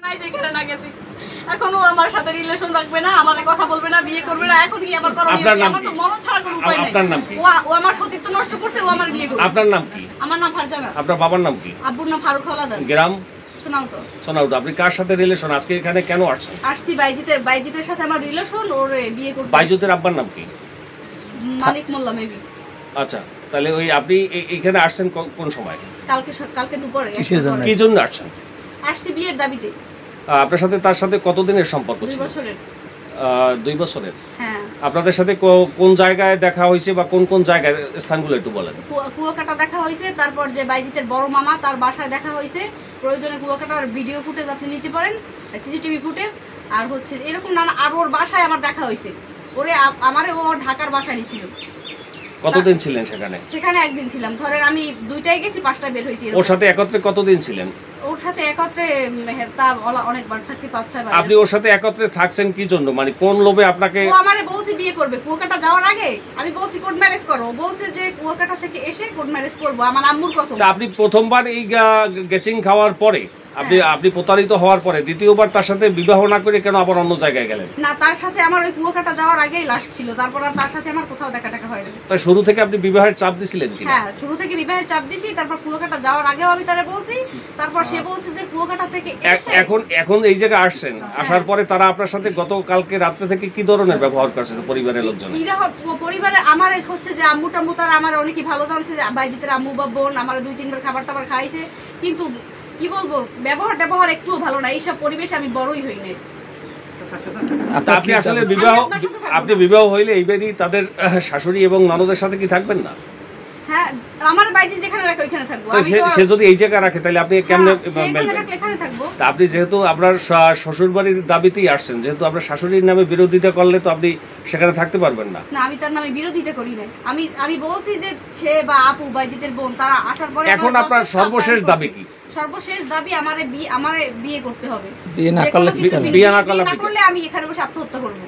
নাই যেখানে না গেছি এখনো আমার সাথে রিলেশন রাখবে না, আমার কথা বলবে না, বিয়ে করবে না। এখন কি আমার করণীয়? আমার তো মরণ ছাড়া কোনো উপায় নাই। আপনার নাম কি? ও আমার সতীত্ব নষ্ট করছে, ও আমার বিয়ে করবে। আপনার নাম কি? আমার নাম ফারজানা। আপনার বাবার নাম কি? আব্বুর নাম ফারুক হাওলাদার। গ্রাম শোনাওতো। সোনাউটা। আপনি কার সাথে রিলেশন? আজকে এখানে কেন আসছেন? আসছি বাইজিতের সাথে আমার রিলেশন, ওর বিয়ে করতে। বাইজুতের আব্বার নাম কি? মানিক মোল্লা মেবি। আচ্ছা, তাহলে ওই আপনি এখানে আসছেন কোন সময়? কালকে দুপুরে। কি জন্য আসছেন? আসছি বিয়ের দাবিতে। আপনার সাথে তার সাথে কতদিনের সম্পর্ক 2 ছিল? বছরের। 2 বছরের। হ্যাঁ। আপনাদের সাথে কোন জায়গায় দেখা হয়েছে বা কোন জায়গায়, স্থানগুলো একটু বলেন। কুয়াকাটা দেখা হয়েছে, তারপর যে বাইজিতের বড় মামা তার বাসায় দেখা হয়েছে। প্রয়োজনে কুয়াকাটার ভিডিও ফুটেজ আপনি নিতে পারেন, সিসিটিভি ফুটেজ। আর হচ্ছে এরকম নানা, আর ওর বাসায় আমার দেখা হয়েছে। ও ঢাকার বাসায় নিয়েছিল। কতদিন ছিলেন সেখানে? সেখানে একদিন ছিলাম। ধরেন আমি 2টায় গেছি, 5টায় বের হয়েছি। ওর সাথে একত্রে কতদিন ছিলেন? ওর সাথে একত্রে তা অনেকবার থাকছি, 5-6 বার। আপনি ওর সাথে একত্রে থাকছেন কি জন্য? মানে কোন লোভে আপনাকে? ও আমারে বলছে বিয়ে করবে কুয়াকাটা যাওয়ার আগে। আমি বলছি কোর্ট ম্যারেজ করো। বলছে যে কুয়াকাটা থেকে এসে কোর্ট ম্যারেজ করব, আমার আম্মুর কসম। তা আপনি প্রথমবার এই গেচিং খাওয়ার পরে আপনি প্রতারিত হওয়ার পরে দ্বিতীয়বার তার সাথে বিবাহ না করে কেন আবার অন্য জায়গায় গেলেন? না, তার সাথে আমার ওই কুয়াকাটা যাওয়ার আগেই লাশ ছিল। তারপর আর তার সাথে আমার কোথাও দেখা টাকা হয়নি। তাই শুরু থেকে আপনি বিবাহের চাপ দিছিলেন কি? হ্যাঁ, শুরু থেকে বিবাহের চাপ দিছি। তারপর কুয়াকাটা যাওয়ার আগেও আমি তারে বলছি। তারপর সে বলছে যে কুয়াকাটা থেকে এসে এখন এই জায়গায় আসছেন, আসার পরে তারা আপনার সাথে গতকালকে রাত্রে থেকে কি ধরনের ব্যবহার করছে পরিবারের লোকজন? পরিবারে আমার হচ্ছে যে আম্মু টাম্মু তারা আমার অনেকই ভালো জানছে, যে বাইজিতের আম্মু বা বোন আমার 2-3 বার খাবার টাবার খাইছে। কিন্তু কি বলবো, ব্যবহার একটুও ভালো না। এইসব পরিবেশে আমি বড়ই হই নাই। আপনি আসলে আপনি বিবাহ হইলে এইবারই তাদের শাশুড়ি এবং ননদের সাথে কি থাকবেন না? হ্যাঁ, আমার বাইজি যেখানে রাখে ওইখানে থাকবো। আমি তো সে যদি এই জায়গায় রাখে তাহলে আপনি কেমনে মেলবেন? এখানে থাকবো। আপনি যেহেতু আপনার শ্বশুর বাড়ির দাবিতেই আসছেন, যেহেতু আপনার শাশুড়ির নামে বিরোধিতা করলে তো আপনি সেখানে থাকতে পারবেন না। না, আমি তার নামে বিরোধিতা করি না। আমি বলছি যে সে বা আপু বাইজিতের বোন তারা আসার পরে এখন আপনার সর্বশেষ দাবি কি? সর্বশেষ দাবি আমারে বিয়ে করতে হবে। বিয়ে না করলে বিয়ে না করলে আমি এখানে বসে আত্মহত্যা করব।